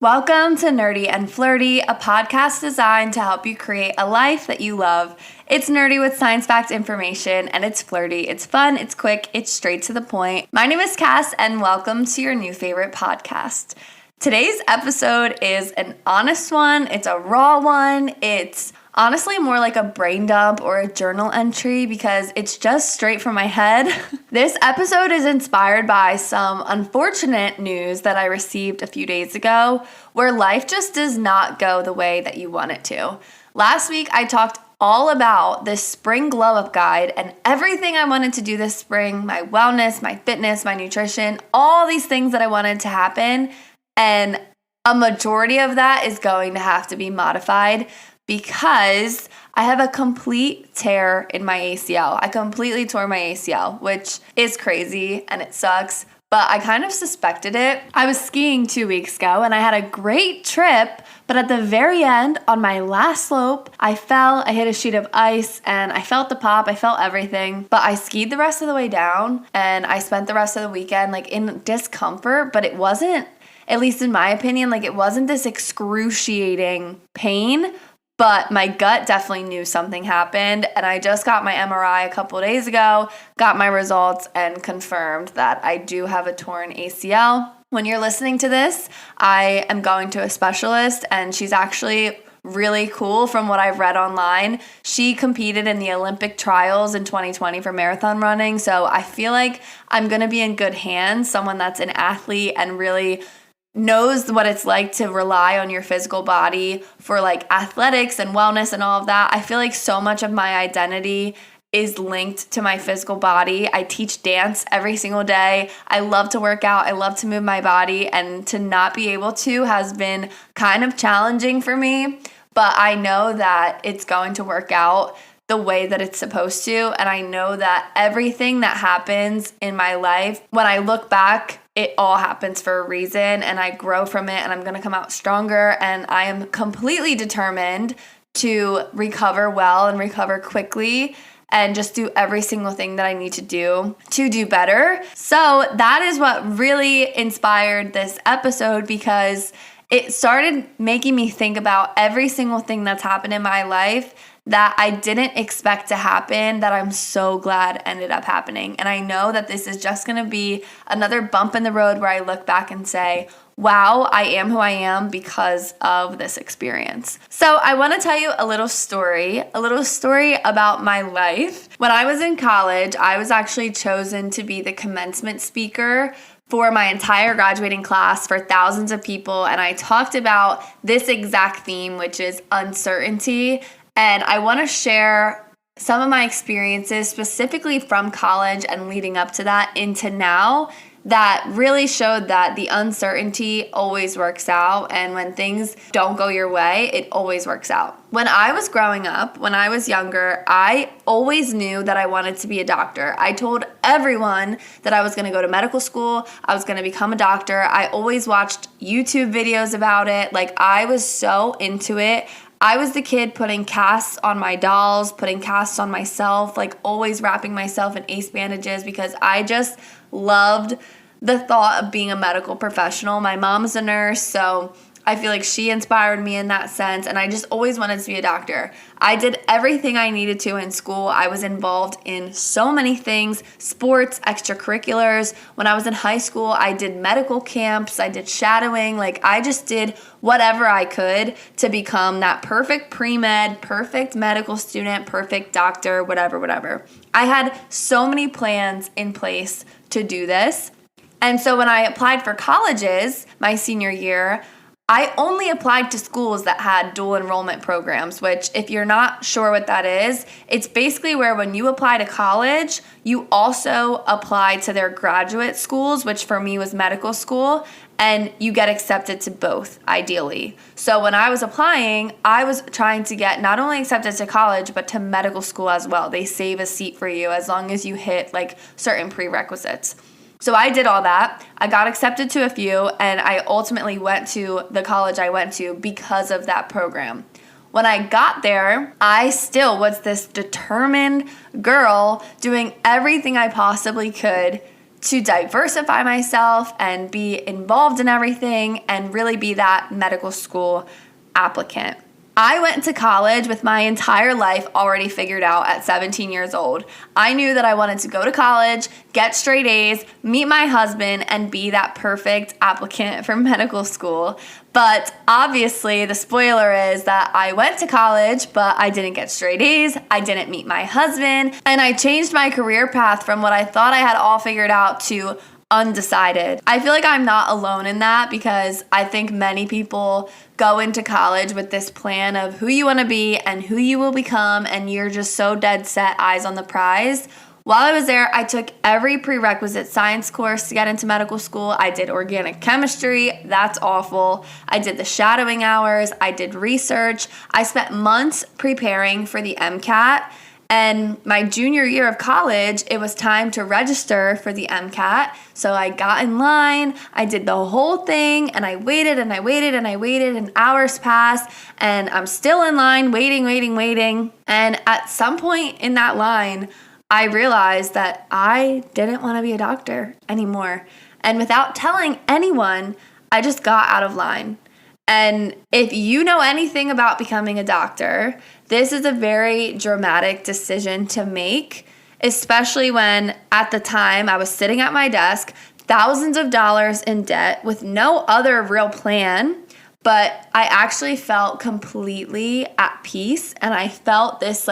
Welcome to Nerdy and Flirty, a podcast designed to help you create a life that you love. It's nerdy with science-backed information, and it's flirty. It's fun, it's quick, it's straight to the point. My name is Cass, and welcome to your new favorite podcast. Today's episode is an honest one. It's a raw one. It's honestly more like a brain dump or a journal entry because it's just straight from my head. This episode is inspired by some unfortunate news that I received a few days ago where life just does not go the way that you want it to. Last week, I talked all about this spring glow up guide and everything I wanted to do this spring, my wellness, my fitness, my nutrition, all these things that I wanted to happen. And a majority of that is going to have to be modified because I have a complete tear in my ACL. I completely tore my ACL, which is crazy and it sucks, but I kind of suspected it. I was skiing 2 weeks ago and I had a great trip, but at the very end, on my last slope, I fell, I hit a sheet of ice, and I felt the pop, I felt everything, but I skied the rest of the way down, and I spent the rest of the weekend in discomfort, but it wasn't, at least in my opinion, it wasn't this excruciating pain. But my gut definitely knew something happened, and I just got my MRI a couple days ago, got my results, and confirmed that I do have a torn ACL. When you're listening to this, I am going to a specialist, and she's actually really cool from what I've read online. She competed in the Olympic trials in 2020 for marathon running, so I feel like I'm going to be in good hands, someone that's an athlete and really knows what it's like to rely on your physical body for athletics and wellness and all of that. I feel like so much of my identity is linked to my physical body. I teach dance every single day. I love to work out. I love to move my body, and to not be able to has been kind of challenging for me, but I know that it's going to work out the way that it's supposed to, and I know that everything that happens in my life, when I look back, it all happens for a reason, and I grow from it, and I'm going to come out stronger, and I am completely determined to recover well and recover quickly and just do every single thing that I need to do better. So that is what really inspired this episode, because it started making me think about every single thing that's happened in my life that I didn't expect to happen, that I'm so glad ended up happening. And I know that this is just going to be another bump in the road where I look back and say, wow, I am who I am because of this experience. So I want to tell you a little story about my life. When I was in college, I was actually chosen to be the commencement speaker for my entire graduating class for thousands of people. And I talked about this exact theme, which is uncertainty. And I want to share some of my experiences specifically from college and leading up to that into now that really showed that the uncertainty always works out, and when things don't go your way, it always works out. When I was growing up, when I was younger, I always knew that I wanted to be a doctor. I told everyone that I was going to go to medical school, I was going to become a doctor. I always watched YouTube videos about it. I was so into it. I was the kid putting casts on my dolls, putting casts on myself, always wrapping myself in ace bandages because I just loved the thought of being a medical professional. My mom's a nurse, so I feel like she inspired me in that sense, and I just always wanted to be a doctor. I did everything I needed to in school. I was involved in so many things, sports, extracurriculars. When I was in high school, I did medical camps, I did shadowing. I just did whatever I could to become that perfect pre-med, perfect medical student, perfect doctor, whatever. I had so many plans in place to do this. And so when I applied for colleges my senior year, I only applied to schools that had dual enrollment programs, which if you're not sure what that is, it's basically where when you apply to college, you also apply to their graduate schools, which for me was medical school, and you get accepted to both, ideally. So when I was applying, I was trying to get not only accepted to college, but to medical school as well. They save a seat for you as long as you hit certain prerequisites. So I did all that. I got accepted to a few, and I ultimately went to the college I went to because of that program. When I got there, I still was this determined girl doing everything I possibly could to diversify myself and be involved in everything and really be that medical school applicant. I went to college with my entire life already figured out at 17 years old. I knew that I wanted to go to college, get straight A's, meet my husband, and be that perfect applicant for medical school. But obviously, the spoiler is that I went to college, but I didn't get straight A's, I didn't meet my husband, and I changed my career path from what I thought I had all figured out to undecided. I feel like I'm not alone in that because I think many people go into college with this plan of who you want to be and who you will become, and you're just so dead set, eyes on the prize. While I was there, I took every prerequisite science course to get into medical school. I did organic chemistry. That's awful. I did the shadowing hours. I did research. I spent months preparing for the MCAT. And my junior year of college, it was time to register for the MCAT. So I got in line, I did the whole thing, and I waited and I waited and I waited, and hours passed, and I'm still in line, waiting. And at some point in that line, I realized that I didn't want to be a doctor anymore. And without telling anyone, I just got out of line. And if you know anything about becoming a doctor, this is a very dramatic decision to make, especially when at the time I was sitting at my desk, thousands of dollars in debt with no other real plan, but I actually felt completely at peace, and I felt this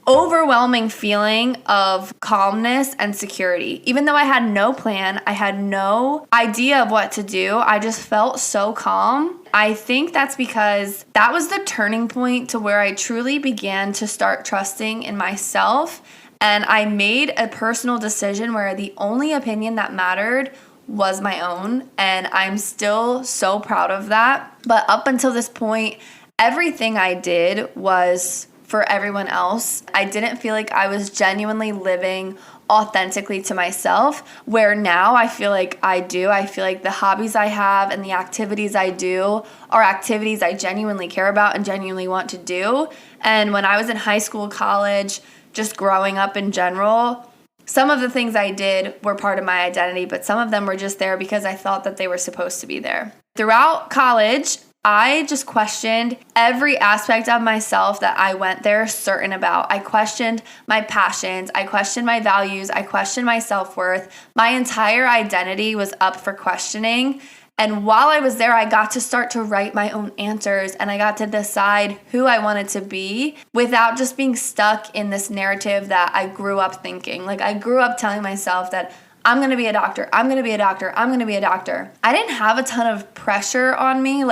overwhelming feeling of calmness and security. Even though I had no plan, I had no idea of what to do, I just felt so calm. I think that's because that was the turning point to where I truly began to start trusting in myself, and I made a personal decision where the only opinion that mattered was my own, and I'm still so proud of that. But up until this point, everything I did was for everyone else. I didn't feel like I was genuinely living authentically to myself, where now I feel like I do. I feel like the hobbies I have and the activities I do are activities I genuinely care about and genuinely want to do. And when I was in high school, college, just growing up in general, some of the things I did were part of my identity, but some of them were just there because I thought that they were supposed to be there. Throughout college, I just questioned every aspect of myself that I went there certain about. I questioned my passions. I questioned my values. I questioned my self-worth. My entire identity was up for questioning. And while I was there, I got to start to write my own answers, and I got to decide who I wanted to be without just being stuck in this narrative that I grew up thinking. I grew up telling myself that I'm going to be a doctor. I'm going to be a doctor. I'm going to be a doctor. I didn't have a ton of pressure on me.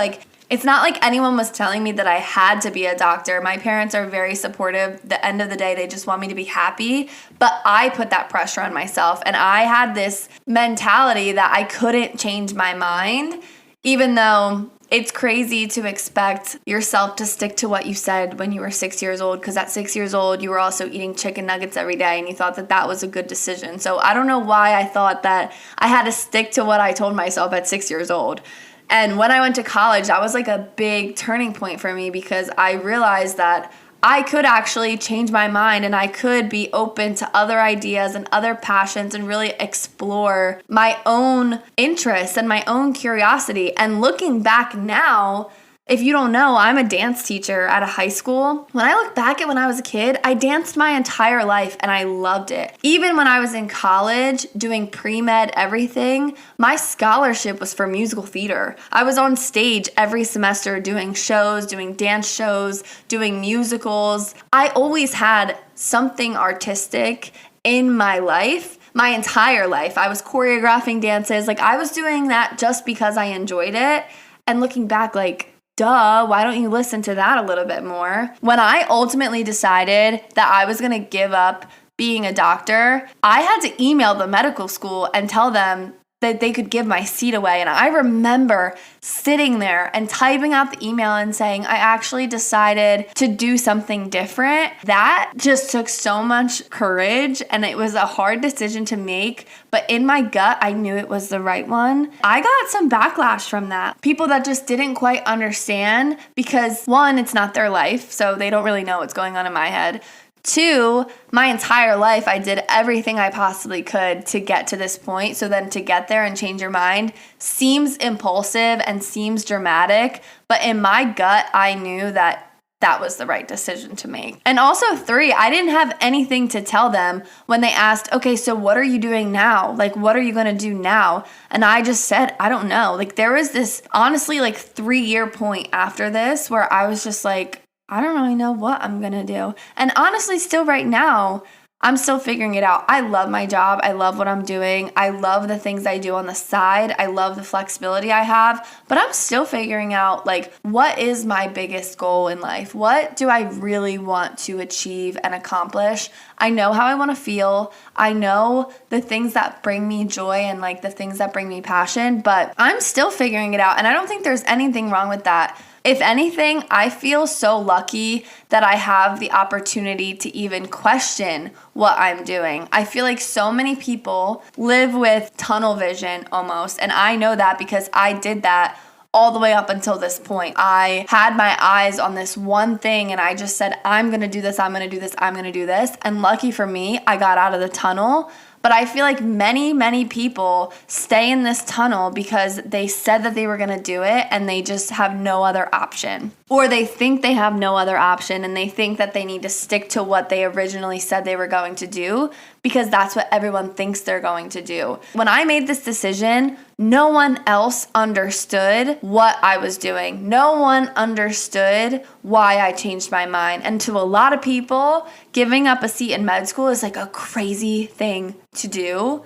It's not like anyone was telling me that I had to be a doctor. My parents are very supportive. At the end of the day, they just want me to be happy. But I put that pressure on myself. And I had this mentality that I couldn't change my mind, even though it's crazy to expect yourself to stick to what you said when you were 6 years old, because at 6 years old, you were also eating chicken nuggets every day and you thought that that was a good decision. So I don't know why I thought that I had to stick to what I told myself at 6 years old. And when I went to college, that was a big turning point for me because I realized that I could actually change my mind and I could be open to other ideas and other passions and really explore my own interests and my own curiosity. And looking back now, if you don't know, I'm a dance teacher at a high school. When I look back at when I was a kid, I danced my entire life and I loved it. Even when I was in college doing pre-med everything, my scholarship was for musical theater. I was on stage every semester doing shows, doing dance shows, doing musicals. I always had something artistic in my life. My entire life. I was choreographing dances. I was doing that just because I enjoyed it. And looking back, duh, why don't you listen to that a little bit more? When I ultimately decided that I was going to give up being a doctor, I had to email the medical school and tell them that they could give my seat away. And I remember sitting there and typing out the email and saying, I actually decided to do something different. That just took so much courage, and it was a hard decision to make, but in my gut, I knew it was the right one. I got some backlash from that. People that just didn't quite understand because, one, it's not their life, so they don't really know what's going on in my head. Two, my entire life, I did everything I possibly could to get to this point. So then to get there and change your mind seems impulsive and seems dramatic. But in my gut, I knew that that was the right decision to make. And also three, I didn't have anything to tell them when they asked, okay, so what are you doing now? Like, what are you going to do now? And I just said, I don't know. Like, there was this honestly like 3-year point after this where I was just like, I don't really know what I'm going to do. And honestly, still right now, I'm still figuring it out. I love my job. I love what I'm doing. I love the things I do on the side. I love the flexibility I have, but I'm still figuring out like, what is my biggest goal in life? What do I really want to achieve and accomplish? I know how I want to feel. I know the things that bring me joy and like the things that bring me passion, but I'm still figuring it out. And I don't think there's anything wrong with that. If anything, I feel so lucky that I have the opportunity to even question what I'm doing. I feel like so many people live with tunnel vision almost, and I know that because I did that all the way up until this point. I had my eyes on this one thing and I just said, I'm going to do this, I'm going to do this, I'm going to do this. And lucky for me, I got out of the tunnel. But I feel like many people stay in this tunnel because they said that they were going to do it and they just have no other option. Or they think they have no other option and they think that they need to stick to what they originally said they were going to do because that's what everyone thinks they're going to do. When I made this decision, no one else understood what I was doing. No one understood why I changed my mind. And to a lot of people, giving up a seat in med school is like a crazy thing to do.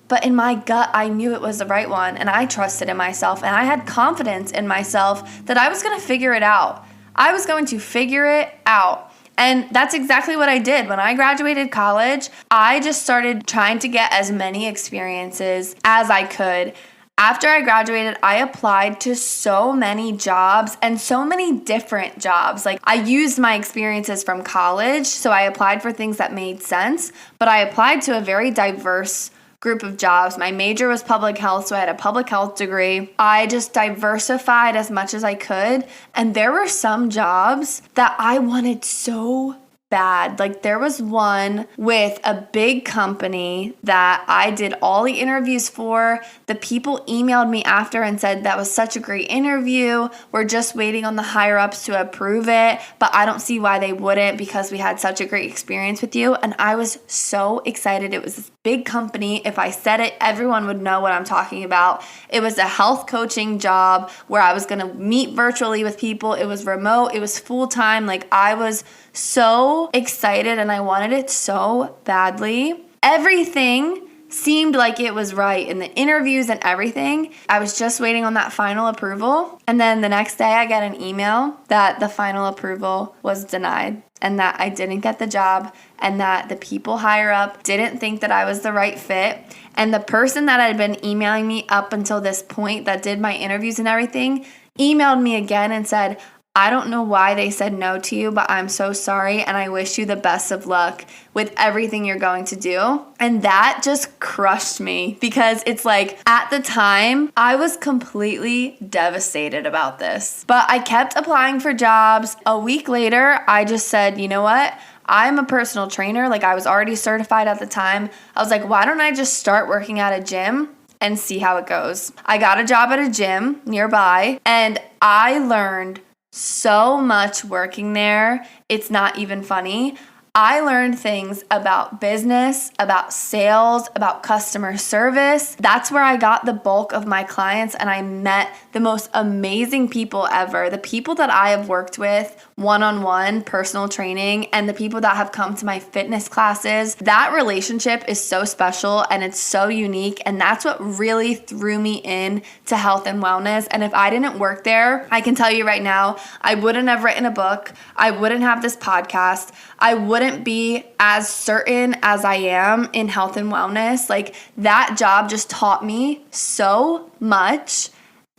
But in my gut, I knew it was the right one and I trusted in myself and I had confidence in myself that I was going to figure it out. I was going to figure it out. And that's exactly what I did. When I graduated college, I just started trying to get as many experiences as I could. After I graduated, I applied to so many jobs and so many different jobs. Like, I used my experiences from college, so I applied for things that made sense, but I applied to a very diverse group of jobs. My major was public health, so I had a public health degree. I just diversified as much as I could, and there were some jobs that I wanted so bad. Like, there was one with a big company that I did all the interviews for. The people emailed me after and said that was such a great interview. We're just waiting on the higher ups to approve it, but I don't see why they wouldn't because we had such a great experience with you. And I was so excited. It was this big company. If I said it, everyone would know what I'm talking about. It was a health coaching job where I was going to meet virtually with people. It was remote. It was full time. Like, I was so excited and I wanted it so badly. Everything seemed like it was right in the interviews and everything. I was just waiting on that final approval. And then the next day I got an email that the final approval was denied and that I didn't get the job and that the people higher up didn't think that I was the right fit. And the person that had been emailing me up until this point that did my interviews and everything emailed me again and said, I don't know why they said no to you, but I'm so sorry and I wish you the best of luck with everything you're going to do. And that just crushed me because it's like, at the time, I was completely devastated about this. But I kept applying for jobs. A week later, I just said, you know what? I'm a personal trainer. Like, I was already certified at the time. I was like, why don't I just start working at a gym and see how it goes? I got a job at a gym nearby and I learned so much working there. It's not even funny. I learned things about business, about sales, about customer service. That's where I got the bulk of my clients and I met the most amazing people ever. The people that I have worked with one-on-one personal training and the people that have come to my fitness classes, that relationship is so special and it's so unique. And that's what really threw me in to health and wellness. And if I didn't work there, I can tell you right now, I wouldn't have written a book. I wouldn't have this podcast. I wouldn't be as certain as I am in health and wellness. Like, that job just taught me so much.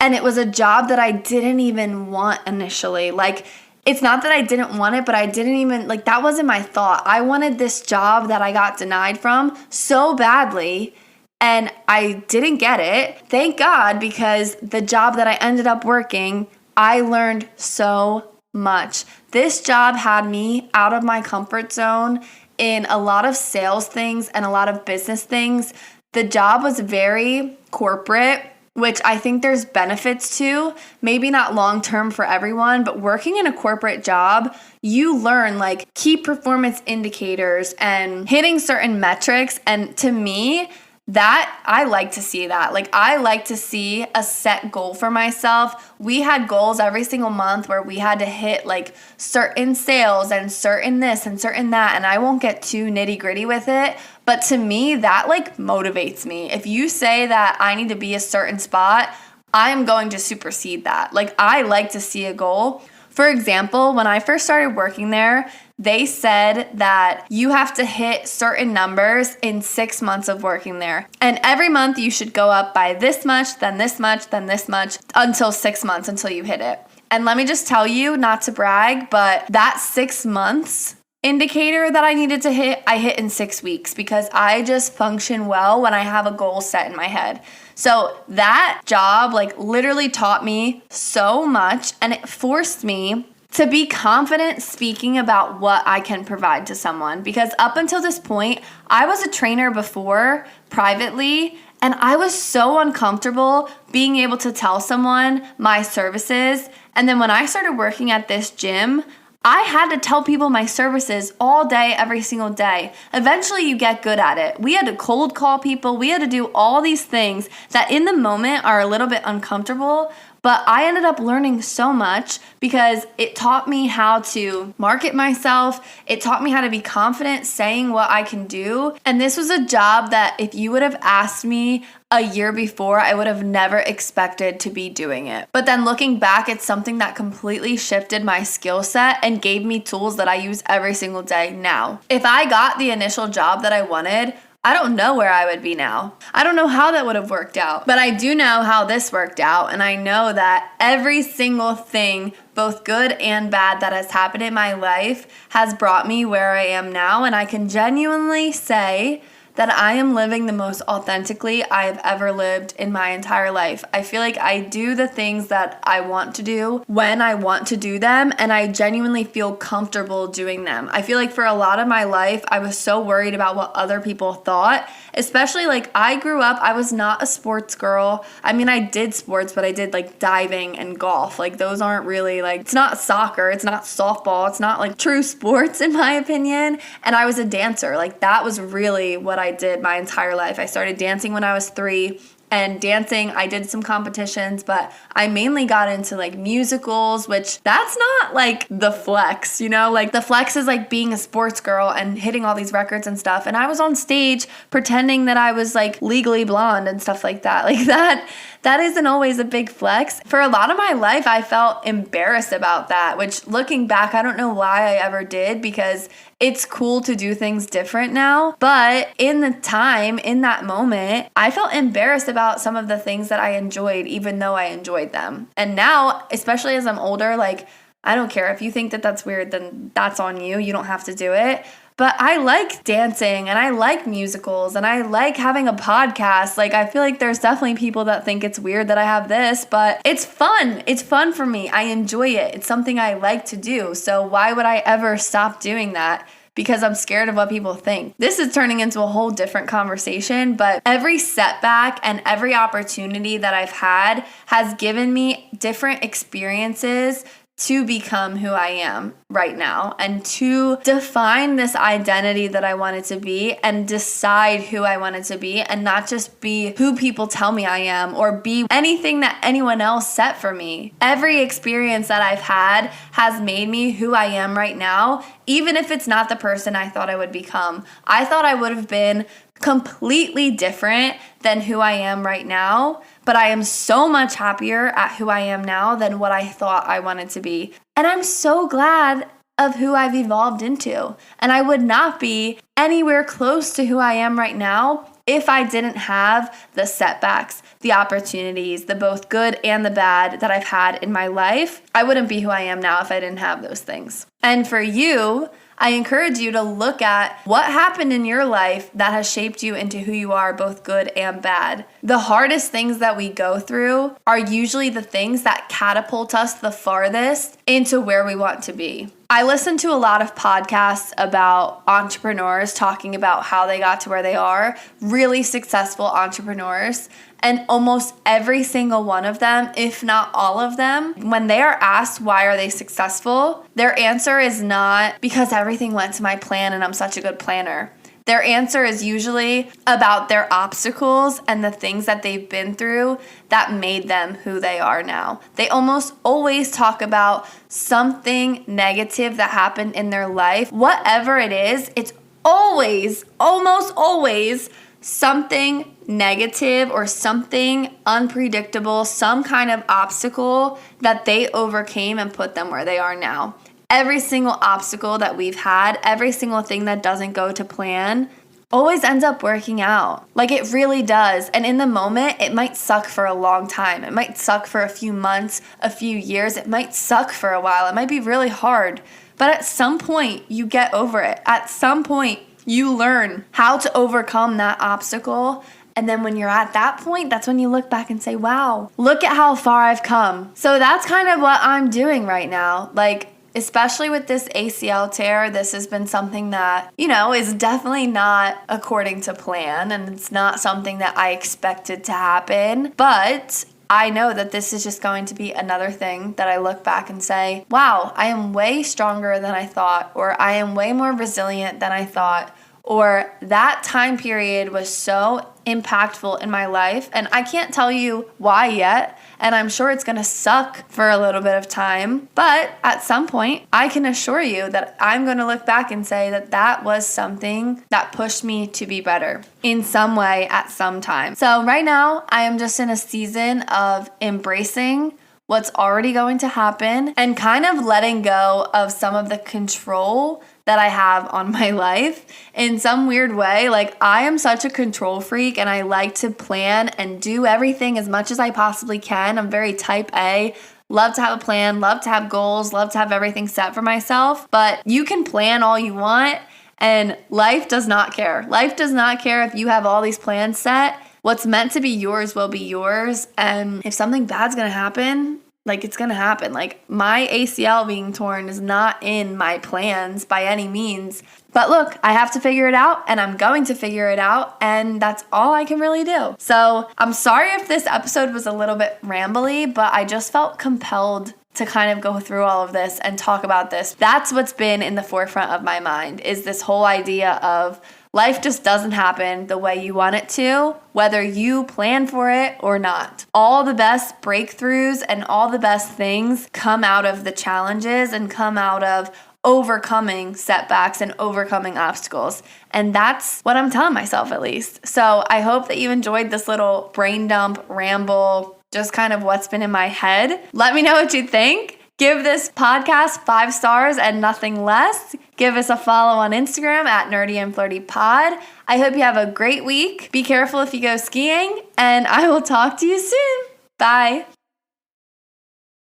And it was a job that I didn't even want initially. Like, it's not that I didn't want it, but I didn't even, like, that wasn't my thought. I wanted this job that I got denied from so badly, and I didn't get it. Thank God, because the job that I ended up working, I learned so much. This job had me out of my comfort zone in a lot of sales things and a lot of business things. The job was very corporate, which I think there's benefits to, maybe not long-term for everyone, but working in a corporate job, you learn like key performance indicators and hitting certain metrics. And to me, that I like to see that. Like I like to see a set goal for myself. We had goals every single month where we had to hit like certain sales and certain this and certain that. And I won't get too nitty gritty with it. But to me, that like motivates me. If you say that I need to be a certain spot, I am going to supersede that. Like I like to see a goal. For example, when I first started working there, they said that you have to hit certain numbers in 6 months of working there. And every month you should go up by this much, then this much, then this much, until 6 months, until you hit it. And let me just tell you, not to brag, but that 6 months indicator that I needed to hit, I hit in 6 weeks because I just function well when I have a goal set in my head. So that job like literally taught me so much, and it forced me to be confident speaking about what I can provide to someone. Because up until this point, I was a trainer before privately, and I was so uncomfortable being able to tell someone my services. And then when I started working at this gym, I had to tell people my services all day, every single day. Eventually you get good at it. We had to cold call people. We had to do all these things that in the moment are a little bit uncomfortable. But I ended up learning so much because it taught me how to market myself. It taught me how to be confident saying what I can do. And this was a job that if you would have asked me a year before, I would have never expected to be doing it. But then looking back, it's something that completely shifted my skill set and gave me tools that I use every single day now. If I got the initial job that I wanted, I don't know where I would be now. I don't know how that would have worked out, but I do know how this worked out. And I know that every single thing, both good and bad, that has happened in my life has brought me where I am now. And I can genuinely say that I am living the most authentically I have ever lived in my entire life. I feel like I do the things that I want to do when I want to do them, and I genuinely feel comfortable doing them. I feel like for a lot of my life, I was so worried about what other people thought, especially like I grew up, I was not a sports girl. I mean, I did sports, but I did like diving and golf. Like those aren't really like, it's not soccer, it's not softball, it's not like true sports in my opinion. And I was a dancer. Like that was really what I did my entire life. I started dancing when I was 3, and dancing, I did some competitions, but I mainly got into like musicals, which that's not like the flex, you know? Like the flex is like being a sports girl and hitting all these records and stuff. And I was on stage pretending that I was like Legally Blonde and stuff like that. Like that isn't always a big flex. For a lot of my life, I felt embarrassed about that, which looking back, I don't know why I ever did, because it's cool to do things different now. But in the time, in that moment, I felt embarrassed about some of the things that I enjoyed, even though I enjoyed them. And now, especially as I'm older, like, I don't care. If you think that that's weird, then that's on you. You don't have to do it. But I like dancing and I like musicals and I like having a podcast. Like, I feel like there's definitely people that think it's weird that I have this, but it's fun. It's fun for me. I enjoy it. It's something I like to do. So why would I ever stop doing that? Because I'm scared of what people think. This is turning into a whole different conversation, but every setback and every opportunity that I've had has given me different experiences to become who I am right now and to define this identity that I wanted to be and decide who I wanted to be and not just be who people tell me I am or be anything that anyone else set for me. Every experience that I've had has made me who I am right now, even if it's not the person I thought I would become. I thought I would have been completely different than who I am right now, but I am so much happier at who I am now than what I thought I wanted to be. And I'm so glad of who I've evolved into. And I would not be anywhere close to who I am right now if I didn't have the setbacks, the opportunities, the both good and the bad that I've had in my life. I wouldn't be who I am now if I didn't have those things. And for you, I encourage you to look at what happened in your life that has shaped you into who you are, both good and bad. The hardest things that we go through are usually the things that catapult us the farthest into where we want to be. I listen to a lot of podcasts about entrepreneurs talking about how they got to where they are, really successful entrepreneurs. And almost every single one of them, if not all of them, when they are asked why are they successful, their answer is not because everything went to my plan and I'm such a good planner. Their answer is usually about their obstacles and the things that they've been through that made them who they are now. They almost always talk about something negative that happened in their life. Whatever it is, it's always, almost always, something negative or something unpredictable, some kind of obstacle that they overcame and put them where they are now. Every single obstacle that we've had, every single thing that doesn't go to plan, always ends up working out. Like it really does. And in the moment, it might suck for a long time. It might suck for a few months, a few years. It might suck for a while. It might be really hard. But at some point, you get over it. At some point, you learn how to overcome that obstacle. And then when you're at that point, that's when you look back and say, wow, look at how far I've come. So that's kind of what I'm doing right now. Like, especially with this ACL tear, this has been something that, is definitely not according to plan. And it's not something that I expected to happen. But I know that this is just going to be another thing that I look back and say, wow, I am way stronger than I thought, or I am way more resilient than I thought, or that time period was so impactful in my life, and I can't tell you why yet, and I'm sure it's going to suck for a little bit of time, but at some point, I can assure you that I'm going to look back and say that that was something that pushed me to be better in some way at some time. So right now, I am just in a season of embracing what's already going to happen and kind of letting go of some of the control that I have on my life in some weird way. Like, I am such a control freak and I like to plan and do everything as much as I possibly can. I'm very type A. Love to have a plan, love to have goals, love to have everything set for myself. But you can plan all you want and life does not care. Life does not care if you have all these plans set. What's meant to be yours will be yours. And if something bad's gonna happen, like, it's going to happen. Like, my ACL being torn is not in my plans by any means. But look, I have to figure it out, and I'm going to figure it out, and that's all I can really do. So I'm sorry if this episode was a little bit rambly, but I just felt compelled to kind of go through all of this and talk about this. That's what's been in the forefront of my mind, is this whole idea of life just doesn't happen the way you want it to, whether you plan for it or not. All the best breakthroughs and all the best things come out of the challenges and come out of overcoming setbacks and overcoming obstacles. And that's what I'm telling myself, at least. So I hope that you enjoyed this little brain dump, ramble, just kind of what's been in my head. Let me know what you think. Give this podcast 5 stars and nothing less. Give us a follow on Instagram at Nerdy and Flirty Pod. I hope you have a great week. Be careful if you go skiing, and I will talk to you soon. Bye.